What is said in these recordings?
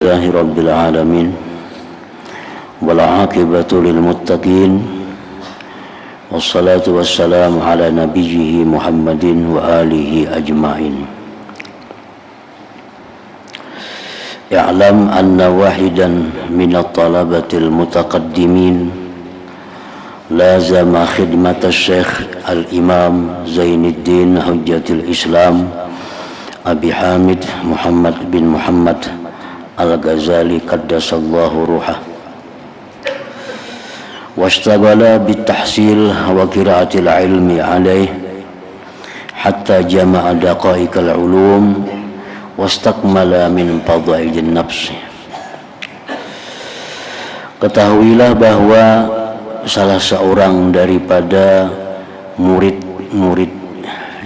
لله رب العالمين والعاقبة للمتقين والصلاة والسلام على نبيه محمد وآله أجمعين. اعلم أن واحدا من الطلبة المتقدمين لازم خدمة الشيخ الإمام زين الدين حجة الإسلام أبي حامد محمد بن محمد Al-Ghazali qaddasallahu ruhah washtaghala bitahsil wa qiraatil ilmi alaih hatta jama'a daqaiqal ulum wastakmala min fadailin nafs. Ketahuilah bahwa salah seorang daripada murid-murid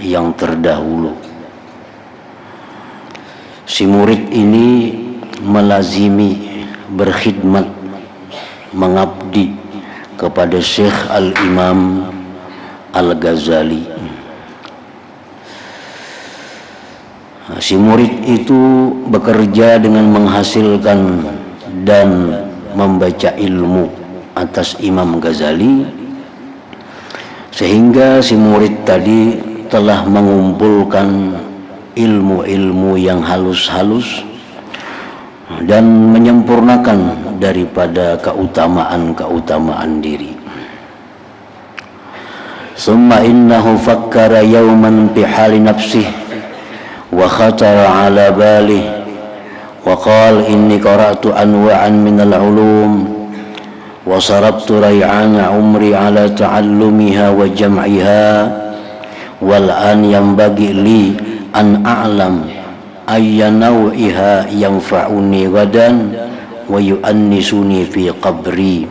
yang terdahulu, si murid ini melazimi, berkhidmat, mengabdi kepada Syekh Al-Imam Al-Ghazali. Si murid itu bekerja dengan menghasilkan dan membaca ilmu atas Imam Ghazali, sehingga si murid tadi telah mengumpulkan ilmu-ilmu yang halus-halus dan menyempurnakan daripada keutamaan-keutamaan diri. Summa innahu fakkara yawman bihali nafsih wa khatara ala balih wa qala inni qara'tu anwa'an minal ulum wa sarabtu ray'ana umri ala ta'allumiha wa jam'iha wal an yanbaghi li an a'lam ayya naw'iha yanfa'uni gadan wa yu'annisuni fi qabri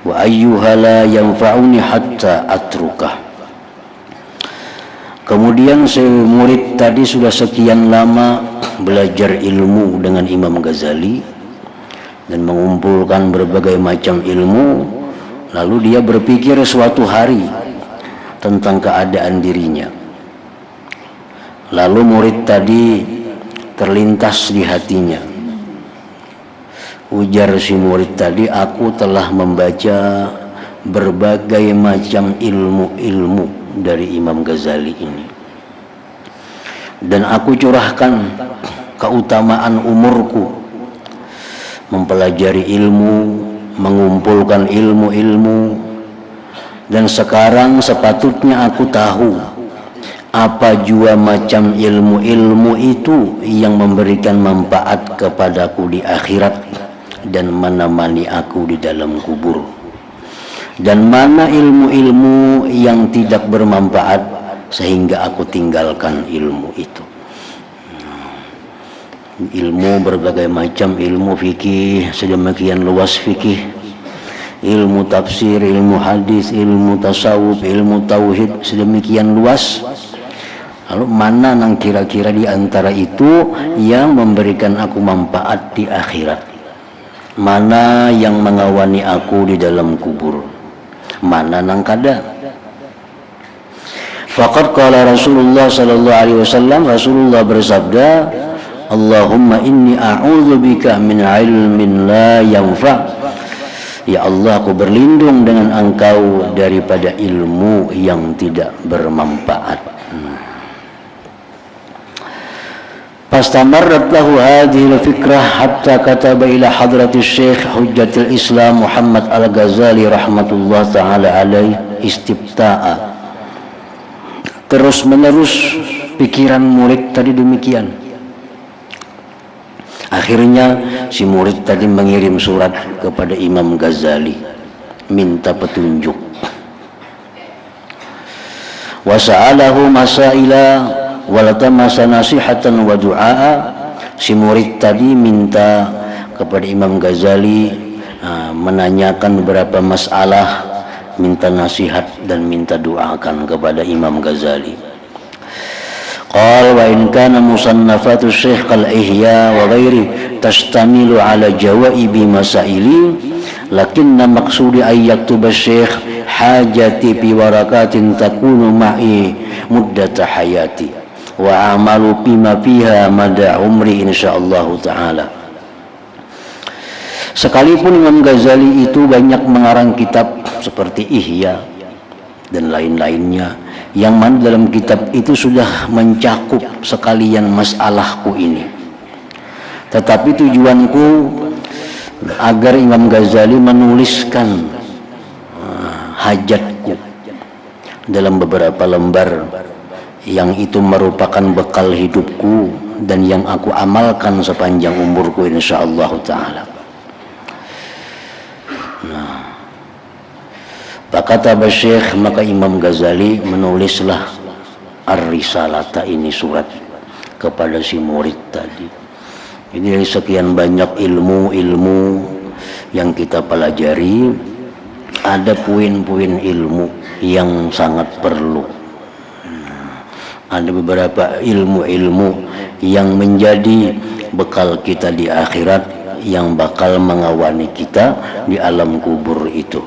wa ayyuha la yanfa'uni hatta atrukah. Kemudian si murid tadi sudah sekian lama belajar ilmu dengan Imam Ghazali dan mengumpulkan berbagai macam ilmu, lalu dia berpikir suatu hari tentang keadaan dirinya. Lalu murid tadi terlintas di hatinya, ujar si murid tadi, aku telah membaca berbagai macam ilmu-ilmu dari Imam Ghazali ini, dan aku curahkan keutamaan umurku mempelajari ilmu, mengumpulkan ilmu-ilmu, dan sekarang sepatutnya aku tahu apa jua macam ilmu-ilmu itu yang memberikan manfaat kepadaku di akhirat dan menemani aku di dalam kubur, dan mana ilmu-ilmu yang tidak bermanfaat sehingga aku tinggalkan ilmu itu. Ilmu berbagai macam, ilmu fikih sedemikian luas, fikih, ilmu tafsir, ilmu hadis, ilmu tasawuf, ilmu tauhid sedemikian luas. Lalu mana nang kira-kira di antara itu yang memberikan aku manfaat di akhirat? Mana yang mengawani aku di dalam kubur? Mana nang kada? Faqad qala Rasulullah sallallahu alaihi wasallam, Rasulullah bersabda, Allahumma inni a'udzubika min ilmin la yanfa'. Ya Allah, aku berlindung dengan Engkau daripada ilmu yang tidak bermanfaat. Fastamarrat lahu hadhihi al-fikrah hatta kataba ila hadrati Syekh Hujjatul Islam Muhammad Al-Ghazali rahmatullah ta'ala alaih istifta'a. Terus menerus pikiran murid tadi demikian. Akhirnya si murid tadi mengirim surat kepada Imam Ghazali minta petunjuk. Wa sa'alahu masaila walatama nasihatan wa du'a. Si murid tadi minta kepada Imam Ghazali menanyakan beberapa masalah, minta nasihat dan minta doakan kepada Imam Ghazali. Qal wa in kana musannafatu Syekh al-Ihya wa ghairi tashtamilu ala jawaibi masaili, lakinna maqsudi ay yaktuba Syekh hajati bi warakatin takunu ma'i muddata hayati wa amalu bima fiha mada umri insyaallah taala. Sekalipun Imam Ghazali itu banyak mengarang kitab seperti Ihya dan lain-lainnya, yang mana dalam kitab itu sudah mencakup sekalian masalahku ini, tetapi tujuanku agar Imam Ghazali menuliskan hajatku dalam beberapa lembar yang itu merupakan bekal hidupku dan yang aku amalkan sepanjang umurku insyaallah ta'ala. Kata Syekh, maka Imam Ghazali menulislah Ar-Risalata, ini surat kepada si murid tadi. Ini dari sekian banyak ilmu-ilmu yang kita pelajari, ada poin-poin ilmu yang sangat perlu. Ada beberapa ilmu-ilmu yang menjadi bekal kita di akhirat, yang bakal mengawani kita di alam kubur itu.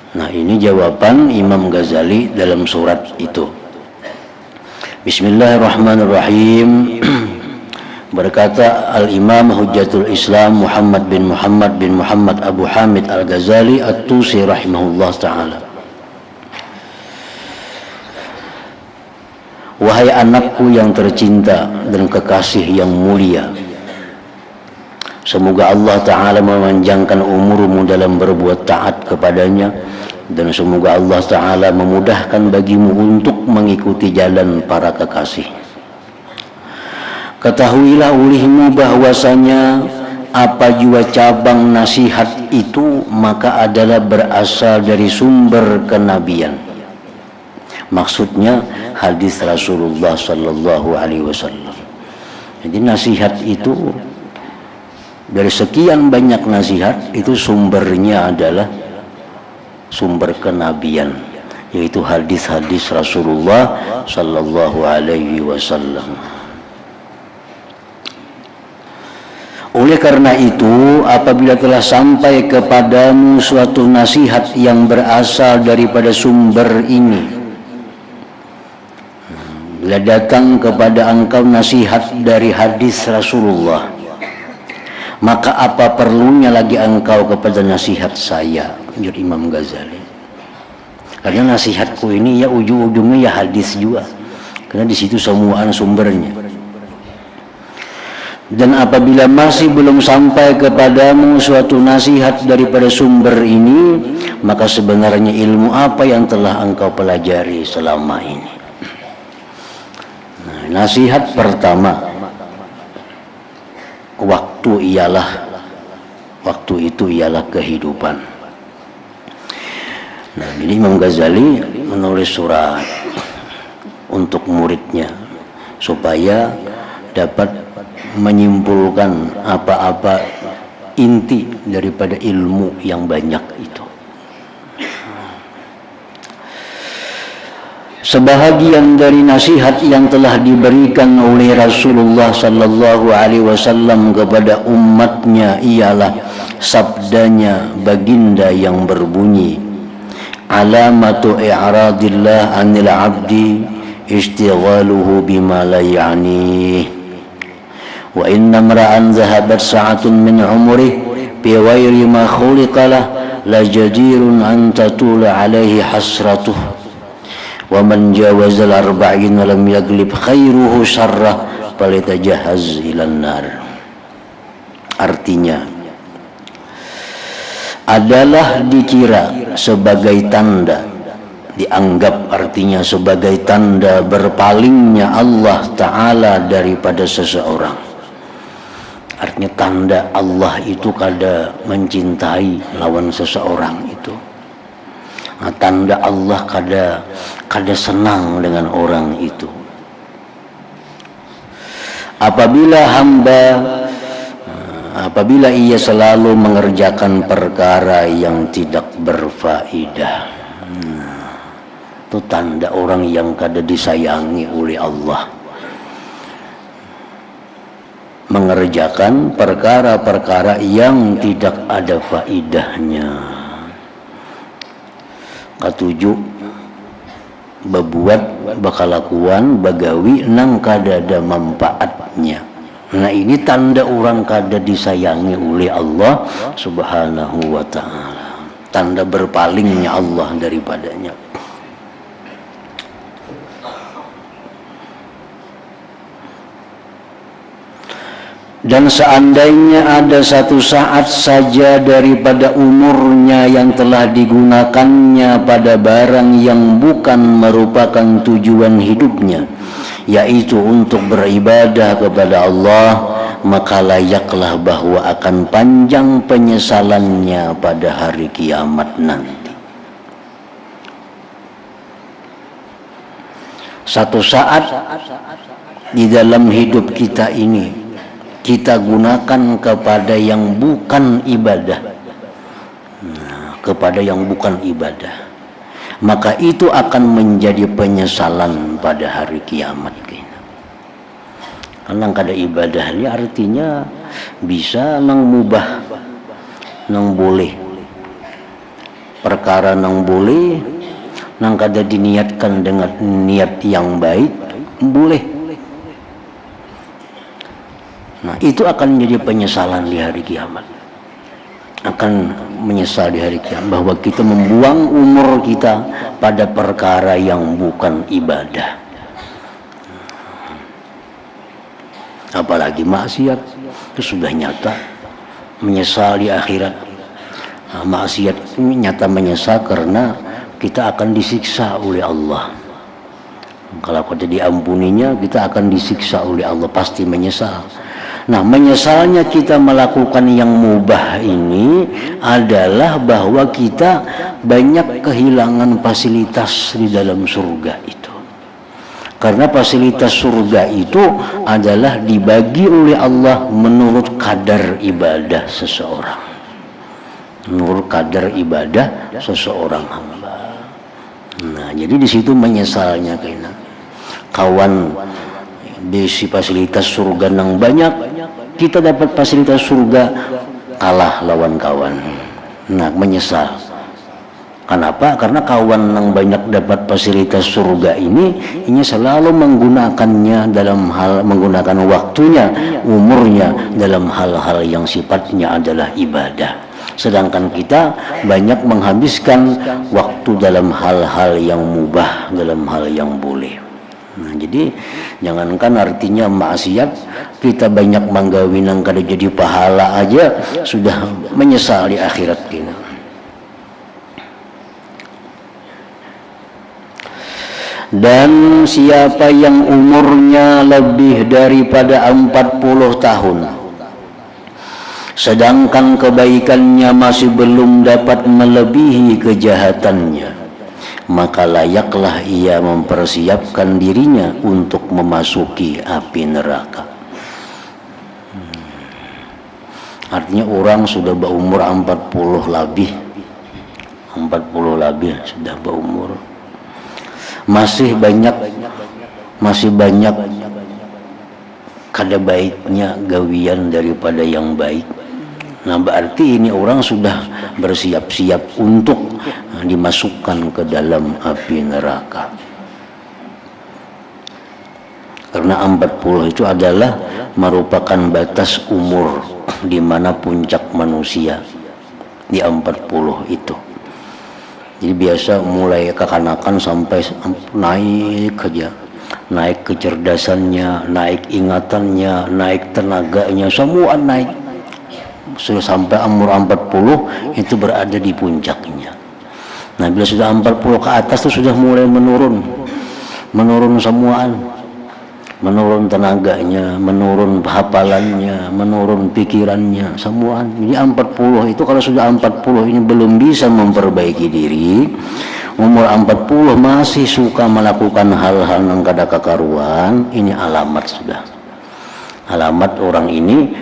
Nah, ini jawaban Imam Ghazali dalam surat itu. Bismillahirrahmanirrahim. Berkata Al-Imam Hujjatul Islam Muhammad bin Muhammad Abu Hamid Al-Ghazali At-Tusi rahimahullah ta'ala. Wahai anakku yang tercinta dan kekasih yang mulia, semoga Allah Ta'ala memanjangkan umurmu dalam berbuat taat kepadanya, dan semoga Allah Ta'ala memudahkan bagimu untuk mengikuti jalan para kekasih. Ketahuilah olehmu bahwasanya apa jua cabang nasihat itu maka adalah berasal dari sumber kenabian. Maksudnya hadis Rasulullah Sallallahu Alaihi Wasallam. Jadi nasihat itu, dari sekian banyak nasihat itu sumbernya adalah sumber kenabian, yaitu hadis-hadis Rasulullah Sallallahu Alaihi Wasallam. Oleh karena itu, apabila telah sampai kepadamu suatu nasihat yang berasal daripada sumber ini, bila datang kepada engkau nasihat dari hadis Rasulullah, maka apa perlunya lagi engkau kepada nasihat saya, ujar Imam Ghazali. Karena nasihatku ini ya ujung-ujungnya ya hadis juga, karena di situ semua sumbernya. Dan apabila masih belum sampai kepadamu suatu nasihat daripada sumber ini, maka sebenarnya ilmu apa yang telah engkau pelajari selama ini? Nah, nasihat pertama, waktu itu ialah kehidupan. Nah, jadi Imam Ghazali menulis surat untuk muridnya supaya dapat menyimpulkan apa-apa inti daripada ilmu yang banyak itu. Sebahagian dari nasihat yang telah diberikan oleh Rasulullah Sallallahu Alaihi Wasallam kepada umatnya ialah sabdanya baginda yang berbunyi, alamatu i'radillah anil abdi istighaluhu bima la ya'nih, wa inna mar'an zahabat sa'atun min umrih bi ghairi ma khuliqalah la jadirun an tatula alaihi hasratuh, wa man jawazal arba'in lam yaglib khairuhu syarrah falitajahaz ilan nar. Artinya adalah dikira sebagai tanda, dianggap artinya sebagai tanda berpalingnya Allah Ta'ala daripada seseorang. Artinya tanda Allah itu kada mencintai lawan seseorang itu. Nah, tanda Allah kada senang dengan orang itu. Apabila ia selalu mengerjakan perkara yang tidak berfaedah, itu tanda orang yang kada disayangi oleh Allah. Mengerjakan perkara-perkara yang tidak ada faedahnya. Ketujuh, berbuat bakalakuan bagawi nang kada ada manfaatnya. Nah ini tanda orang kada disayangi oleh Allah subhanahu wa ta'ala, tanda berpalingnya Allah daripadanya. Dan seandainya ada satu saat saja daripada umurnya yang telah digunakannya pada barang yang bukan merupakan tujuan hidupnya, yaitu untuk beribadah kepada Allah, maka layaklah bahwa akan panjang penyesalannya pada hari kiamat nanti. Satu saat di dalam hidup kita ini kita gunakan kepada yang bukan ibadah, kepada yang bukan ibadah, maka itu akan menjadi penyesalan pada hari kiamat. Karena kada ibadah ini artinya bisa nang mubah, nang boleh, perkara nang boleh, nang kada diniatkan dengan niat yang baik boleh. Nah itu akan menjadi penyesalan di hari kiamat, akan menyesal di hari kiamat bahwa kita membuang umur kita pada perkara yang bukan ibadah, apalagi maksiat. Itu sudah nyata menyesal di akhirat. Nah, maksiat ini nyata menyesal karena kita akan disiksa oleh Allah. Kalau kita diampuninya, kita akan disiksa oleh Allah, pasti menyesal. Nah, menyesalnya kita melakukan yang mubah ini adalah bahwa kita banyak kehilangan fasilitas di dalam surga itu. Karena fasilitas surga itu adalah dibagi oleh Allah menurut kadar ibadah seseorang. Menurut kadar ibadah seseorang hamba. Nah, jadi di situ menyesalnya kayaknya. Kawan di fasilitas surga yang banyak, kita dapat fasilitas surga kalah lawan kawan. Nah menyesal. Kenapa? Karena kawan yang banyak dapat fasilitas surga ini selalu menggunakannya dalam hal, menggunakan waktunya, umurnya dalam hal-hal yang sifatnya adalah ibadah. Sedangkan kita banyak menghabiskan waktu dalam hal-hal yang mubah, dalam hal yang boleh. Nah, jadi jangankan artinya maksiat, kita banyak manggawi nang kada jadi pahala aja sudah menyesal di akhirat kita. Dan siapa yang umurnya lebih daripada 40 tahun sedangkan kebaikannya masih belum dapat melebihi kejahatannya, maka layaklah ia mempersiapkan dirinya untuk memasuki api neraka. Artinya orang sudah berumur 40 lebih sudah berumur, masih banyak kada baiknya gawian daripada yang baik. Nah berarti ini orang sudah bersiap-siap untuk dimasukkan ke dalam api neraka. Karena 40 itu adalah merupakan batas umur di mana puncak manusia di 40 itu. Jadi biasa mulai kekanakan sampai naik aja, naik kecerdasannya, naik ingatannya, naik tenaganya, semua naik. Sudah sampai umur 40 itu berada di puncaknya. Nah bila sudah 40 ke atas itu sudah mulai menurun semuaan, menurun tenaganya, menurun hafalannya, menurun pikirannya, semuaan. Jadi 40 itu kalau sudah 40 ini belum bisa memperbaiki diri, umur 40 masih suka melakukan hal-hal yang kada kakaruan, ini alamat sudah. Alamat orang ini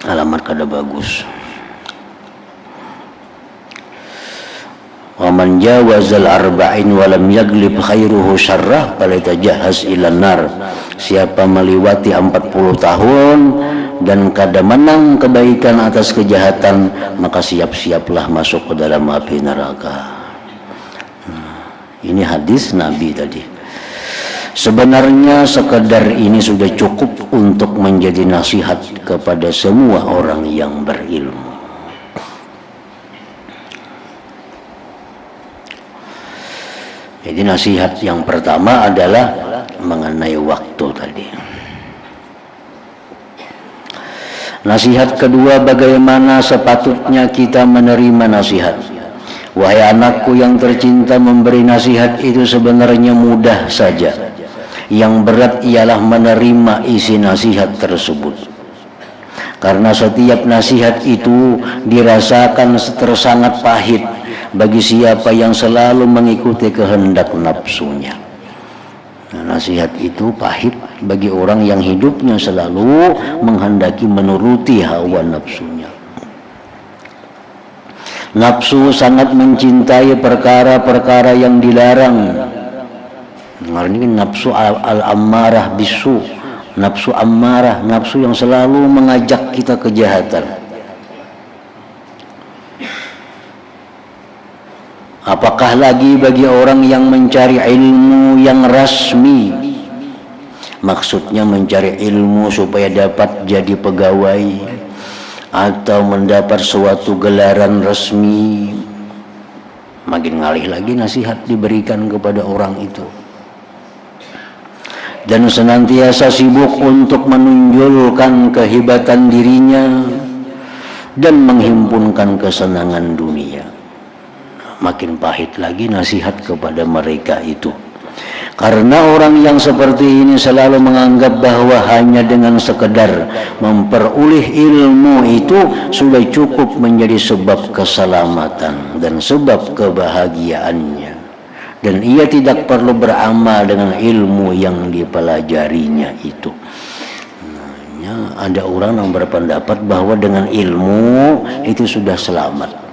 alamat kada bagus. Wa man jawazal arba'in wa lam yaglib khairuhu syarrah falitajahhaz ilan nar. Siapa melewati 40 tahun dan kada menang kebaikan atas kejahatan, maka siap-siaplah masuk ke dalam api neraka. Ini hadis Nabi tadi. Sebenarnya sekedar ini sudah cukup untuk menjadi nasihat kepada semua orang yang berilmu. Jadi nasihat yang pertama adalah mengenai waktu tadi. Nasihat kedua, bagaimana sepatutnya kita menerima nasihat. Wahai anakku yang tercinta, memberi nasihat itu sebenarnya mudah saja. Yang berat ialah menerima isi nasihat tersebut. Karena setiap nasihat itu dirasakan sangat pahit bagi siapa yang selalu mengikuti kehendak nafsunya. Nah, nasihat itu pahit bagi orang yang hidupnya selalu menghendaki menuruti hawa nafsunya. Nafsu sangat mencintai perkara-perkara yang dilarang. Nah, ini nafsu al-ammarah bisu, nafsu ammarah, nafsu yang selalu mengajak kita kejahatan. Apakah lagi bagi orang yang mencari ilmu yang rasmi, maksudnya mencari ilmu supaya dapat jadi pegawai atau mendapat suatu gelaran resmi. Makin ngalih lagi nasihat diberikan kepada orang itu, dan senantiasa sibuk untuk menunjukkan kehebatan dirinya dan menghimpunkan kesenangan dunia. Makin pahit lagi nasihat kepada mereka itu. Karena orang yang seperti ini selalu menganggap bahwa hanya dengan sekedar memperoleh ilmu itu sudah cukup menjadi sebab keselamatan dan sebab kebahagiaannya, dan ia tidak perlu beramal dengan ilmu yang dipelajarinya itu. Nah, ada orang yang berpendapat bahwa dengan ilmu itu sudah selamat.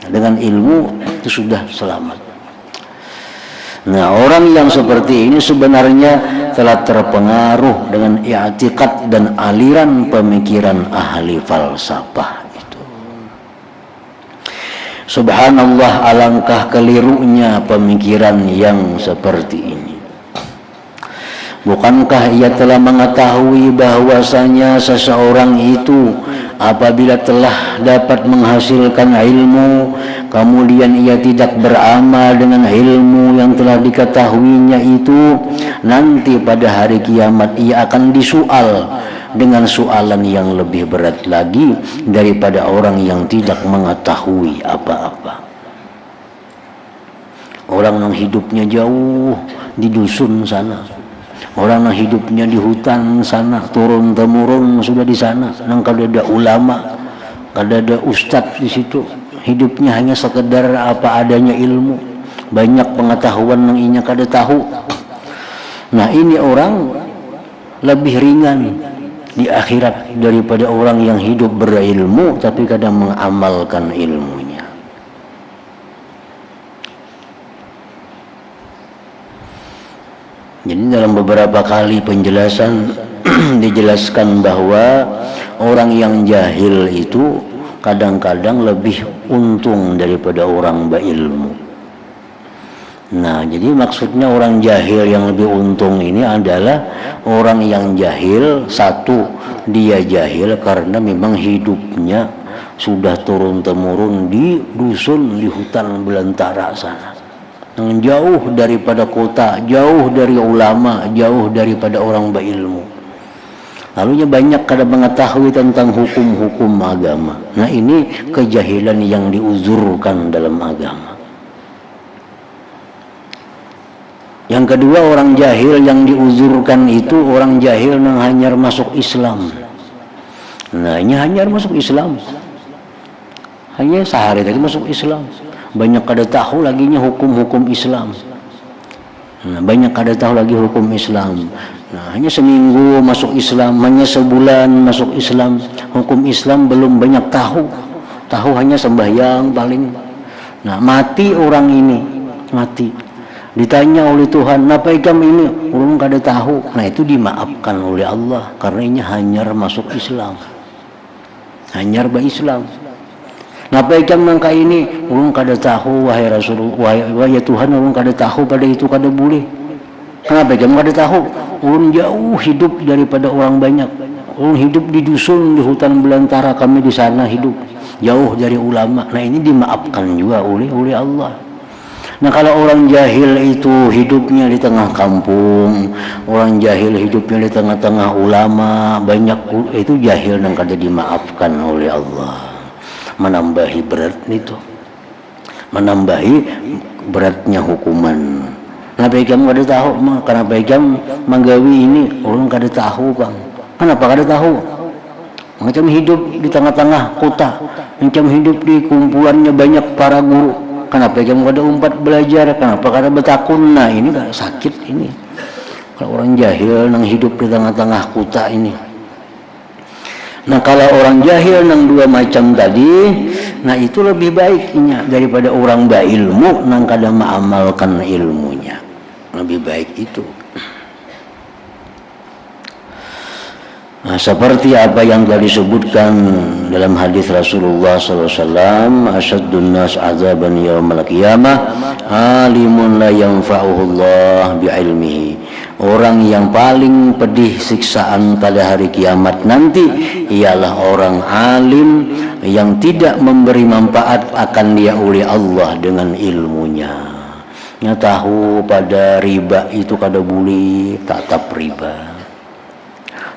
Dengan ilmu itu sudah selamat. Nah, orang yang seperti ini sebenarnya telah terpengaruh dengan i'tiqad dan aliran pemikiran ahli falsafah itu. Subhanallah, alangkah kelirunya pemikiran yang seperti ini. Bukankah ia telah mengetahui bahwasanya seseorang itu apabila telah dapat menghasilkan ilmu, kemudian ia tidak beramal dengan ilmu yang telah diketahuinya itu, nanti pada hari kiamat ia akan disoal dengan soalan yang lebih berat lagi daripada orang yang tidak mengetahui apa-apa. Orang yang hidupnya jauh di dusun sana, orang yang hidupnya di hutan sana, turun temurun sudah di sana, nang kada ada ulama, kada ada ustadz di situ, hidupnya hanya sekedar apa adanya ilmu, banyak pengetahuan yang inya kada tahu. Nah, ini orang lebih ringan di akhirat daripada orang yang hidup berilmu tapi kadang mengamalkan ilmunya. Jadi dalam beberapa kali penjelasan dijelaskan bahwa orang yang jahil itu kadang-kadang lebih untung daripada orang berilmu. Nah, jadi maksudnya orang jahil yang lebih untung ini adalah orang yang jahil, satu, dia jahil karena memang hidupnya sudah turun-temurun di dusun, di hutan belantara sana, yang jauh daripada kota, jauh dari ulama, jauh daripada orang berilmu. Lalunya banyak kada mengetahui tentang hukum-hukum agama. Nah, ini kejahilan yang diuzurkan dalam agama. Yang kedua, orang jahil yang diuzurkan itu orang jahil yang hanyar masuk Islam. Nah, ini hanyar masuk Islam, hanya sehari tadi masuk Islam, banyak kada tahu laginya hukum-hukum Islam. Nah, banyak kada tahu lagi hukum Islam. Nah, hanya seminggu masuk Islam, hanya sebulan masuk Islam, hukum Islam belum banyak tahu. Tahu hanya sembahyang paling. Nah, mati orang ini, mati. Ditanya oleh Tuhan, "Napa ikam ini?" Orang kada tahu. Nah, itu dimaafkan oleh Allah karena ini hanyar masuk Islam. Hanyar Islam. Napa ikam mangka ini? Orang kada tahu, wahai Rasulullah, wahai Tuhan, orang kada tahu pada itu kada boleh. Kenapa kamu kada tahu? Ulun jauh hidup daripada orang banyak. Ulun hidup di dusun, di hutan belantara, kami di sana hidup jauh dari ulama. Nah ini dimaafkan juga oleh Allah. Nah kalau orang jahil itu hidupnya di tengah kampung, orang jahil hidupnya di tengah-tengah ulama, banyak itu jahil yang kada dimaafkan oleh Allah. Menambahi berat itu, menambahi beratnya hukuman. Kenapa kamu kada tahu? Kenapa kamu menggawi ini? Orang kada tahu bang. Kenapa kada tahu? Macam hidup di tengah-tengah kota, macam hidup di kumpulannya banyak para guru. Kenapa kamu kada umpat belajar? Kenapa kada bertakun? Nah ini kan sakit ini. Kalau orang jahil nang hidup di tengah-tengah kota ini. Nah kalau orang jahil nang dua macam tadi, nah itu lebih baiknya daripada orang berilmu nang kada mengamalkan ilmunya. Lebih baik itu. Nah, seperti apa yang telah disebutkan dalam hadis Rasulullah SAW, asyaddun nas azaban yaumal qiyamah alimun la yanfa'uhullah bi'ilmihi. Orang yang paling pedih siksaan pada hari kiamat nanti ialah orang alim yang tidak memberi manfaat akan dia oleh Allah dengan ilmunya. Nya tahu pada riba itu kada boleh, tatap riba.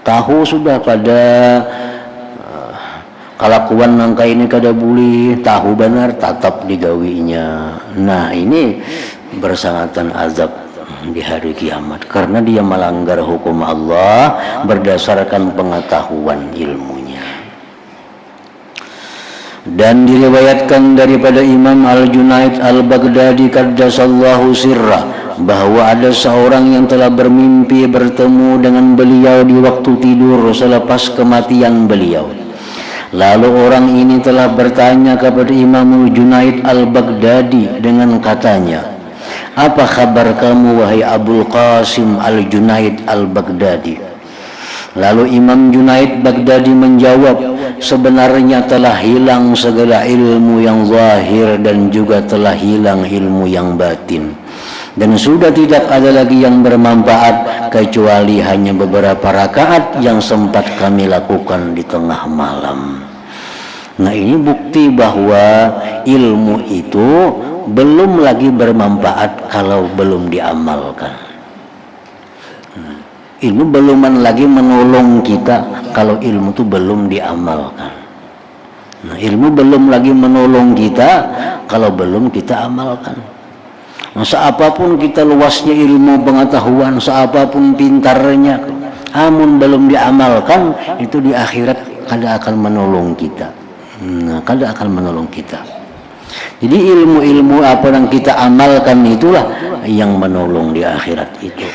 Tahu sudah pada kelakuan nangka ini kada boleh, tahu benar tatap digawinya. Nah ini bersangatan azab di hari kiamat karena dia melanggar hukum Allah berdasarkan pengetahuan ilmunya. Dan diriwayatkan daripada Imam Al-Junaid Al-Baghdadi qaddasallahu sirra bahwa ada seorang yang telah bermimpi bertemu dengan beliau di waktu tidur selepas kematian beliau. Lalu orang ini telah bertanya kepada Imam Junaid Al-Baghdadi dengan katanya, "Apa kabar kamu wahai Abul Qasim Al-Junaid Al-Baghdadi?" Lalu Imam Junaid Baghdadi menjawab, "Sebenarnya telah hilang segala ilmu yang zahir dan juga telah hilang ilmu yang batin. Dan sudah tidak ada lagi yang bermanfaat kecuali hanya beberapa rakaat yang sempat kami lakukan di tengah malam." Nah ini bukti bahwa ilmu itu belum lagi bermanfaat kalau belum diamalkan. Ilmu belum lagi menolong kita kalau ilmu itu belum diamalkan. Nah, ilmu belum lagi menolong kita kalau belum kita amalkan. Nah, seapapun kita luasnya ilmu pengetahuan, seapapun pintarnya, amun belum diamalkan, itu di akhirat kada akan menolong kita. Nah, kada akan menolong kita. Jadi ilmu-ilmu apa yang kita amalkan itulah yang menolong di akhirat itu.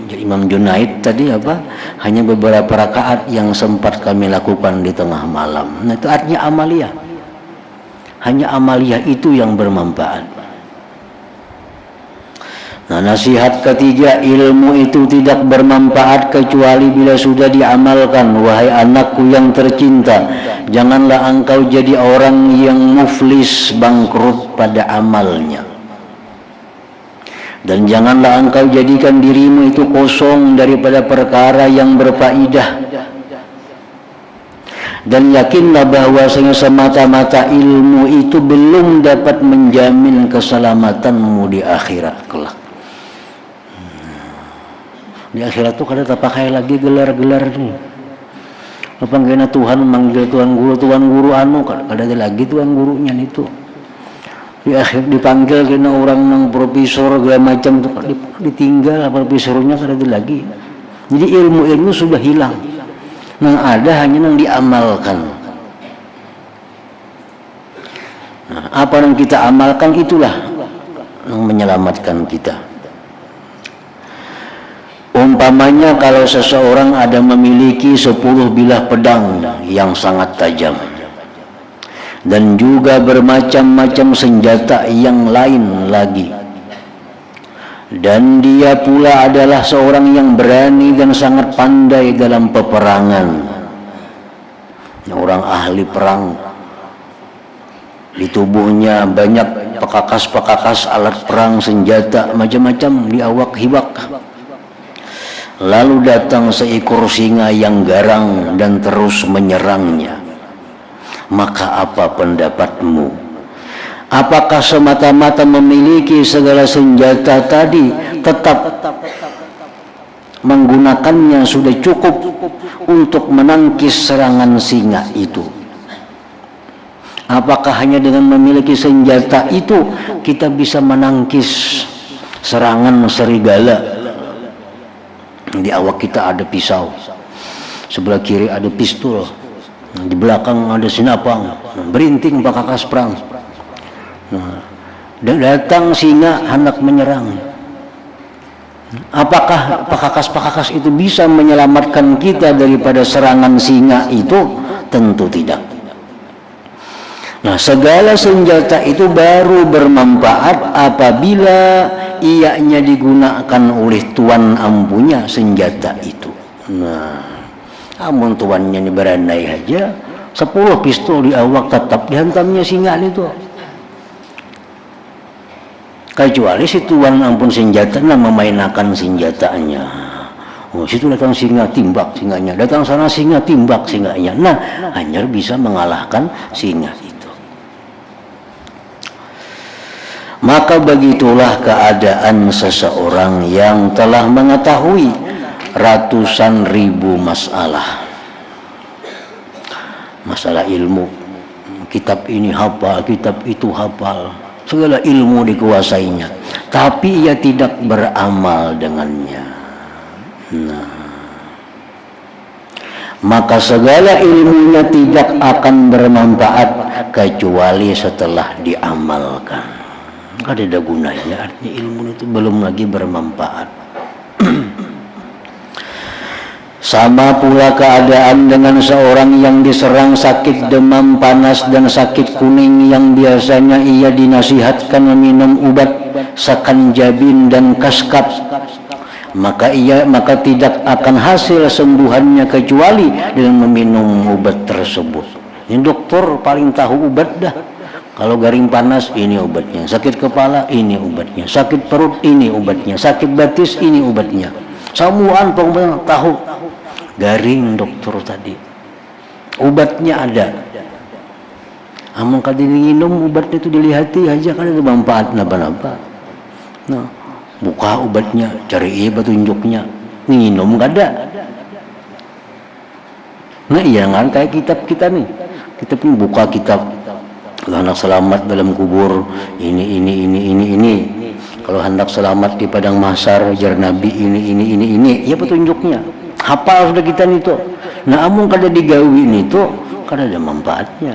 Imam Junaid tadi apa? Hanya beberapa rakaat yang sempat kami lakukan di tengah malam. Nah itu artinya amaliyah. Hanya amaliyah itu yang bermanfaat. Nah nasihat ketiga, ilmu itu tidak bermanfaat kecuali bila sudah diamalkan. Wahai anakku yang tercinta, janganlah engkau jadi orang yang muflis, bangkrut pada amalnya. Dan janganlah engkau jadikan dirimu itu kosong daripada perkara yang berfaedah. Dan yakinlah bahwasanya semata-mata ilmu itu belum dapat menjamin keselamatanmu di akhirat kelak. Di akhirat itu kada terpakai lagi gelar-gelar ini. Apa kena Tuhan memanggil tuan guru anu, kada ada lagi tuan gurunya itu. Di akhir dipanggil kena orang nang profesor segala macam tuh ditinggal profesornya kada ada lagi. Jadi ilmu-ilmu sudah hilang. Nang ada hanya nang diamalkan. Nah, apa yang kita amalkan itulah yang menyelamatkan kita. Umpamanya kalau seseorang ada memiliki 10 bilah pedang yang sangat tajam dan juga bermacam-macam senjata yang lain lagi, dan dia pula adalah seorang yang berani dan sangat pandai dalam peperangan, orang ahli perang, di tubuhnya banyak pekakas-pekakas alat perang, senjata macam-macam di awak hibak. Lalu datang seekor singa yang garang dan terus menyerangnya. Maka apa pendapatmu? Apakah semata-mata memiliki segala senjata tadi tetap menggunakannya sudah cukup untuk menangkis serangan singa itu? Apakah hanya dengan memiliki senjata itu kita bisa menangkis serangan serigala? Di awak kita ada pisau, sebelah kiri ada pistol, di belakang ada sinapang, berinting pakakas perang. Nah, datang singa hendak menyerang. Apakah pakakas-pakakas itu bisa menyelamatkan kita daripada serangan singa itu? Tentu tidak. Nah, segala senjata itu baru bermanfaat apabila ianya digunakan oleh tuan ampunya senjata itu. Nah, amun tuannya ini berandai aja, 10 pistol di awak tetap dihantamnya singa itu. Kecuali si tuan ampun senjata memainkan senjatanya. Oh, situ datang singa, timbak singanya. Datang sana singa, timbak singanya. Nah, hanya bisa mengalahkan singa itu. Maka begitulah keadaan seseorang yang telah mengetahui ratusan ribu masalah ilmu. Kitab ini hafal, kitab itu hafal, segala ilmu dikuasainya, tapi ia tidak beramal dengannya. Nah, maka segala ilmunya tidak akan bermanfaat kecuali setelah diamalkan. Ada gunanya, artinya ilmu itu belum lagi bermanfaat. Sama pula keadaan dengan seorang yang diserang sakit demam panas dan sakit kuning yang biasanya ia dinasihatkan meminum obat sakanjabin dan kaskap, maka tidak akan hasil sembuhannya kecuali dengan meminum obat tersebut. Ini dokter paling tahu obat dah. Kalau garing panas ini obatnya, sakit kepala ini obatnya, sakit perut ini obatnya, sakit batis ini obatnya. Samuan pengobatan tahu. Garing dokter tadi, obatnya ada. Amun kada minum obat itu dilihati aja kan ada manfaat napa-napa. Nah, buka obatnya, cari petunjuknya, minum kada. Nah, iya kan kayak kitab kita nih. Kita pun buka kitab. Kalau hendak selamat dalam kubur ini. Kalau hendak selamat di padang mahsyar jar Nabi ini. Ya petunjuknya. Hafal sudah kita itu. Nah, amun kada digawin itu kada ada manfaatnya.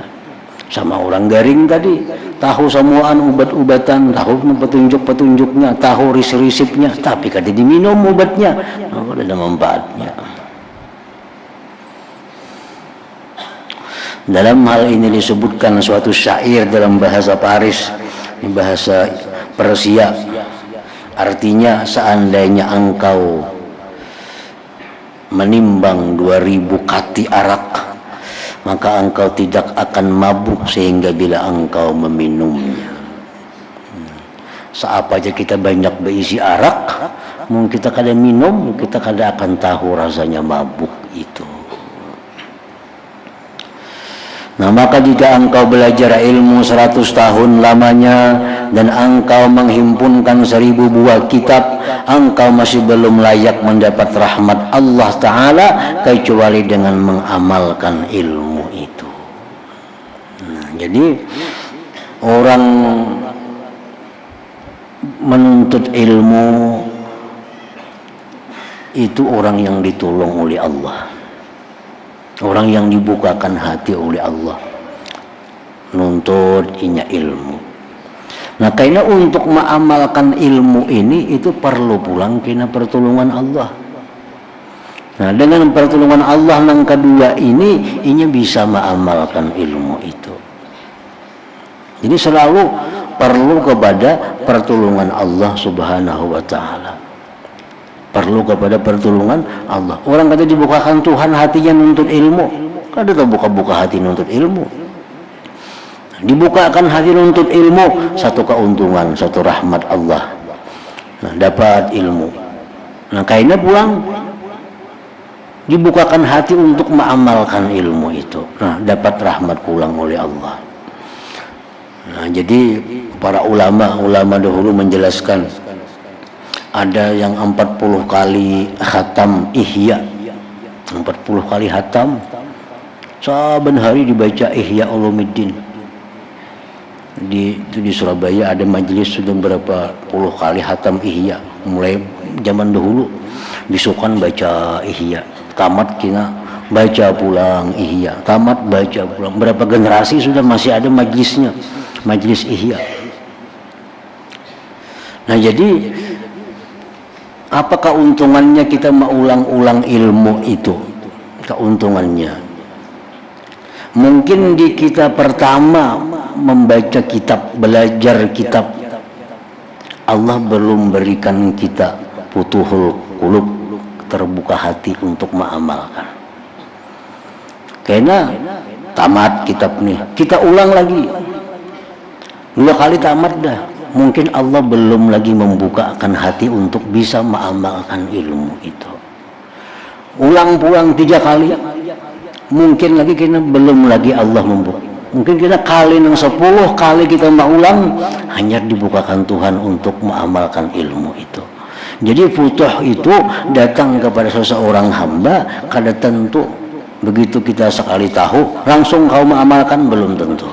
Sama orang garing tadi, tahu semuaan obat-obatan, tahu petunjuk-petunjuknya, tahu risip-risipnya, tapi kada diminum obatnya, kada ada manfaatnya. Dalam hal ini disebutkan suatu syair dalam bahasa Paris, bahasa Persia. Artinya, seandainya engkau menimbang 2000 kati arak, maka engkau tidak akan mabuk sehingga bila engkau meminumnya. Seapa aja kita banyak berisi arak, mungkin kita kada minum, kita kada akan tahu rasanya mabuk itu. Nah, maka jika engkau belajar ilmu 100 tahun lamanya dan engkau menghimpunkan 1000 buah kitab, engkau masih belum layak mendapat rahmat Allah Ta'ala kecuali dengan mengamalkan ilmu itu. Nah, jadi orang menuntut ilmu itu orang yang ditolong oleh Allah. Orang yang dibukakan hati oleh Allah, nuntut inya ilmu. Nah, karena untuk mengamalkan ilmu ini itu perlu pulang kena pertolongan Allah. Nah, dengan pertolongan Allah yang kedua ini, inya bisa mengamalkan ilmu itu. Jadi selalu perlu kepada pertolongan Allah Subhanahu wa Ta'ala. Perlu kepada pertolongan Allah. Orang kata dibukakan Tuhan hatinya nuntut ilmu, kada tahu buka-buka hati nuntut ilmu. Dibukakan hati nuntut ilmu, satu keuntungan, satu rahmat Allah. Nah, dapat ilmu. Nah, kainnya pulang dibukakan hati untuk mengamalkan ilmu itu. Nah, dapat rahmat pulang oleh Allah. Nah, jadi para ulama dahulu menjelaskan ada yang 40 kali khatam Ihya, 40 kali khatam, saben hari dibaca Ihya Ulumuddin. Di Surabaya ada majelis sudah berapa puluh kali khatam Ihya, mulai zaman dahulu disukan baca Ihya, tamat kina baca pulang Ihya, tamat baca pulang. Berapa generasi sudah masih ada majelisnya, majelis Ihya. Nah, jadi apa keuntungannya kita mengulang-ulang ilmu itu? Keuntungannya mungkin di kita pertama membaca kitab, belajar kitab, Allah belum berikan kita futuhul qulub, terbuka hati untuk mengamalkan. Karena tamat kitab nih, kita ulang lagi 2 kali tamat dah, mungkin Allah belum lagi membukakan hati untuk bisa mengamalkan ilmu itu. Ulang pulang 3 kali, mungkin lagi kita belum lagi Allah membuka. Mungkin kita kali yang 10 kali kita mengulang, hanya dibukakan Tuhan untuk mengamalkan ilmu itu. Jadi futuh itu datang kepada seseorang hamba kada tentu begitu kita sekali tahu langsung kau mengamalkan, belum tentu.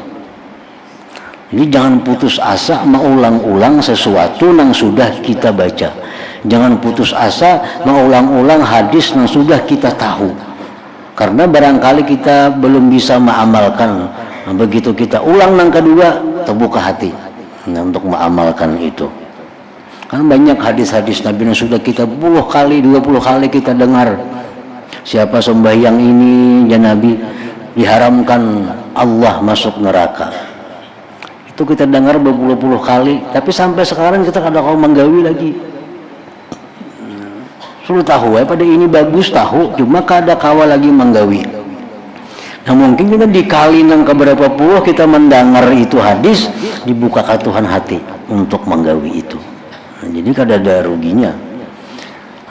Jadi jangan putus asa mengulang-ulang sesuatu yang sudah kita baca. Jangan putus asa mengulang-ulang hadis yang sudah kita tahu. Karena barangkali kita belum bisa mengamalkan. Nah, begitu kita ulang yang kedua, terbuka hati untuk mengamalkan itu. Kan banyak hadis-hadis Nabi yang sudah kita 10 kali, 20 kali kita dengar. Siapa sembahyang ini, ya Nabi, diharamkan Allah masuk neraka. Itu kita dengar berpuluh-puluh kali, tapi sampai sekarang kita kada kau menggawi lagi. Sudah tahu ya, pada ini bagus tahu, cuma kada kawa lagi menggawi. Nah, mungkin kita dikali yang keberapa puluh kita mendengar itu hadis, dibuka ke Tuhan hati untuk menggawi itu. Nah, jadi kada ada ruginya.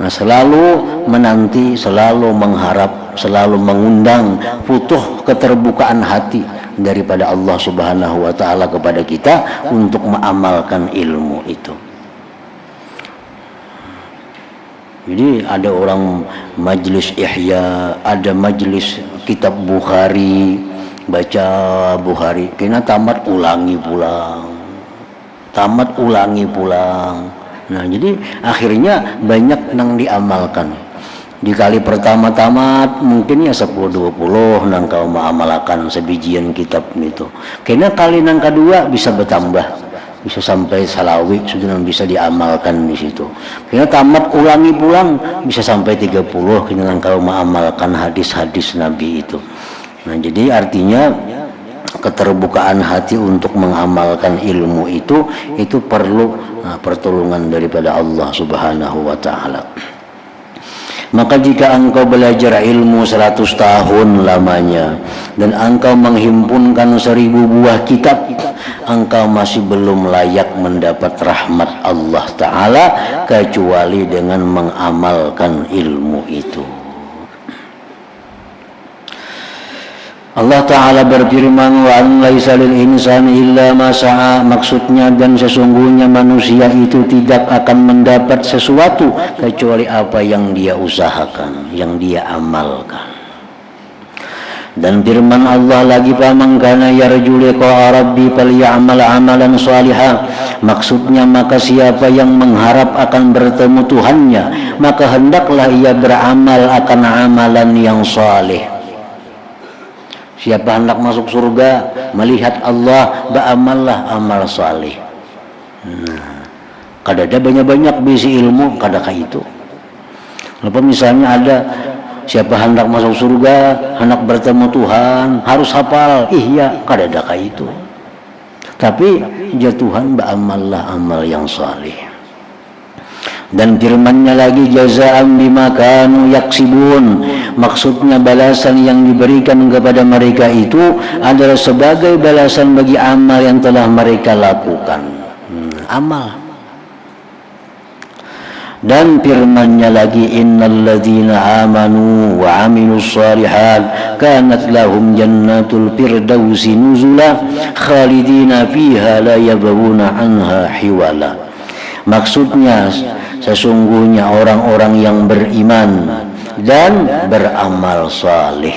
Nah, selalu menanti, selalu mengharap, selalu mengundang futuh keterbukaan hati daripada Allah Subhanahu wa taala kepada kita untuk mengamalkan ilmu itu. Jadi ada orang majelis Ihya, ada majelis kitab Bukhari, baca Bukhari, kena tamat ulangi pulang, tamat ulangi pulang. Nah, jadi akhirnya banyak yang diamalkan. Di kali pertama tamat mungkin ya 10-20 nang kau mengamalkan sebijian kitab itu. Kena kali nang kedua bisa bertambah, bisa sampai salawi sudah bisa diamalkan di situ. Kena tamat ulangi pulang bisa sampai 30 kena nang kau mengamalkan hadis-hadis Nabi itu. Nah, jadi artinya keterbukaan hati untuk mengamalkan ilmu itu perlu pertolongan daripada Allah Subhanahu wa taala. Maka jika engkau belajar ilmu 100 tahun lamanya dan engkau menghimpunkan 1000 buah kitab, engkau masih belum layak mendapat rahmat Allah Ta'ala kecuali dengan mengamalkan ilmu itu. Allah Ta'ala berfirman, wa an laisa lil insani illa ma sa'a, maksudnya dan sesungguhnya manusia itu tidak akan mendapat sesuatu kecuali apa yang dia usahakan, yang dia amalkan. Dan firman Allah lagi, faman kana yarju liqa'a rabbi falyamal amalan shalihan, maksudnya maka siapa yang mengharap akan bertemu Tuhannya maka hendaklah ia beramal akan amalan yang saleh. Siapa hendak masuk surga melihat Allah, beramallah amal saleh. Nah, kada ada banyak-banyak bisi ilmu, kadakah itu. Lepas misalnya ada siapa hendak masuk surga, hendak bertemu Tuhan, harus hafal Ihya, kada adakah itu. Tapi ya Tuhan, beramallah amal yang saleh. Dan firman-Nya lagi, jazaa'an bima kanu yaksibun, maksudnya balasan yang diberikan kepada mereka itu adalah sebagai balasan bagi amal yang telah mereka lakukan. Amal. Dan firman-Nya lagi, innalladzina amanu wa وعملوا الصالحات كانت لهم جنات الفردوس نزلا خالدين فيها لا يبغون عنها حولا. Maksudnya sesungguhnya orang-orang yang beriman dan beramal saleh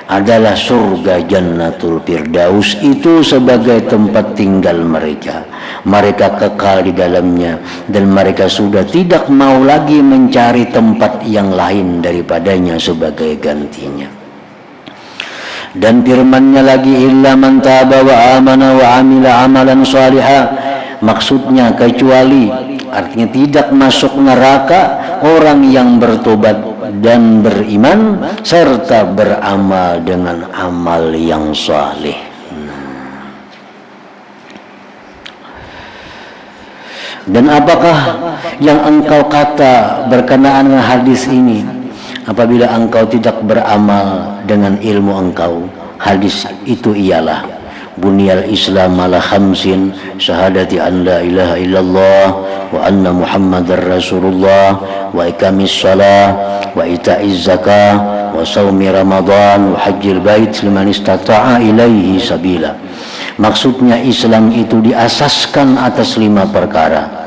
adalah surga Jannatul Firdaus itu sebagai tempat tinggal mereka. Mereka kekal di dalamnya dan mereka sudah tidak mau lagi mencari tempat yang lain daripadanya sebagai gantinya. Dan firman-Nya lagi illa man taba wa amana wa amila amalan salihah. Maksudnya kecuali, artinya tidak masuk neraka orang yang bertobat dan beriman serta beramal dengan amal yang saleh. Dan apakah yang engkau kata berkenaan dengan hadis ini? Apabila engkau tidak beramal dengan ilmu engkau, hadis itu ialah Bunyal Islam ala khamsin syahadati an la ilaha illallah wa anna Muhammadar Rasulullah wa iqamis shalah wa ita'iz zakah wa shaumi Ramadan wa hajjil bait liman istata'a ilaihi sabila. Maksudnya Islam itu diasaskan atas 5 perkara.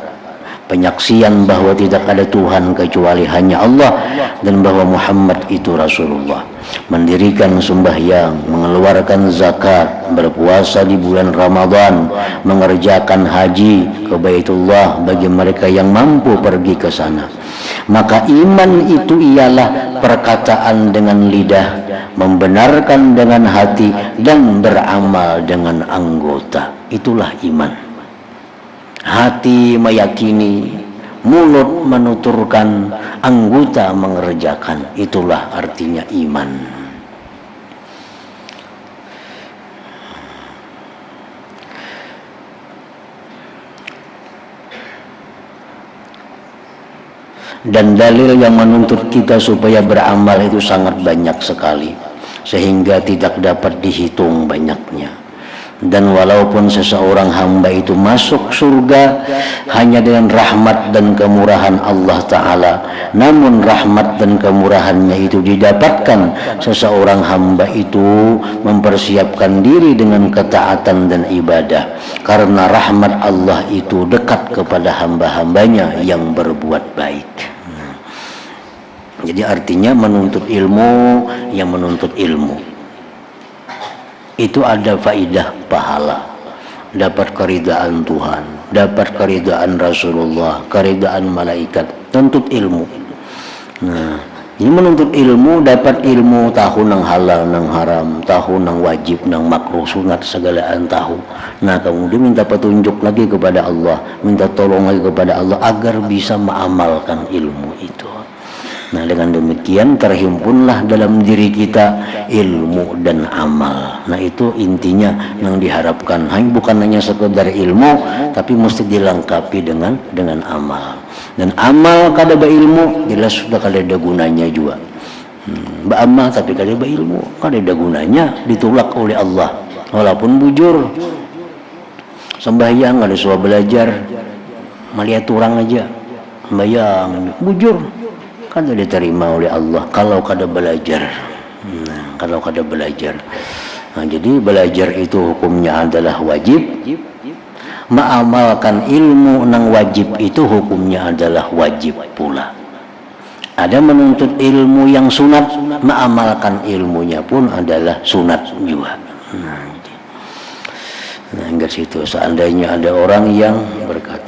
Penyaksian bahwa tidak ada Tuhan kecuali hanya Allah dan bahwa Muhammad itu Rasulullah, mendirikan sembahyang, mengeluarkan zakat, berpuasa di bulan Ramadan, mengerjakan haji ke Baitullah bagi mereka yang mampu pergi ke sana. Maka iman itu ialah perkataan dengan lidah, membenarkan dengan hati dan beramal dengan anggota. Itulah iman. Hati meyakini, mulut menuturkan, anggota mengerjakan. Itulah artinya iman. Dan dalil yang menuntut kita supaya beramal itu sangat banyak sekali, sehingga tidak dapat dihitung banyaknya. Dan walaupun seseorang hamba itu masuk surga hanya dengan rahmat dan kemurahan Allah Ta'ala, namun rahmat dan kemurahannya itu didapatkan seseorang hamba itu mempersiapkan diri dengan ketaatan dan ibadah, karena rahmat Allah itu dekat kepada hamba-hambanya yang berbuat baik. Jadi artinya menuntut ilmu, yang menuntut ilmu itu ada faidah pahala, dapat keridaan Tuhan, dapat keridaan Rasulullah, keridaan malaikat, tuntut ilmu. Nah, ini menuntut ilmu, dapat ilmu, tahu nang halal nang haram, tahu nang wajib nang makruh sunat segalaan tahu. Nah, kemudian minta petunjuk lagi kepada Allah, minta tolong lagi kepada Allah agar bisa mengamalkan ilmu itu. Nah, dengan demikian terhimpunlah dalam diri kita ilmu dan amal. Nah, itu intinya yang diharapkan. Bukan hanya sekedar ilmu, tapi mesti dilengkapi dengan amal. Dan amal kada ilmu jelas sudah kada ada gunanya juga. Beramal tapi kada ilmu, kada ada gunanya, ditolak oleh Allah. Walaupun bujur sembahyang ada suah belajar, melihat orang aja sembahyang bujur, kada diterima oleh Allah kalau kada belajar. Kalau kada belajar. Nah, jadi belajar itu hukumnya adalah wajib. Mengamalkan ilmu nang wajib itu hukumnya adalah wajib pula. Ada menuntut ilmu yang sunat, mengamalkan ilmunya pun adalah sunat juga. Nah, ingat situ, seandainya ada orang yang berkata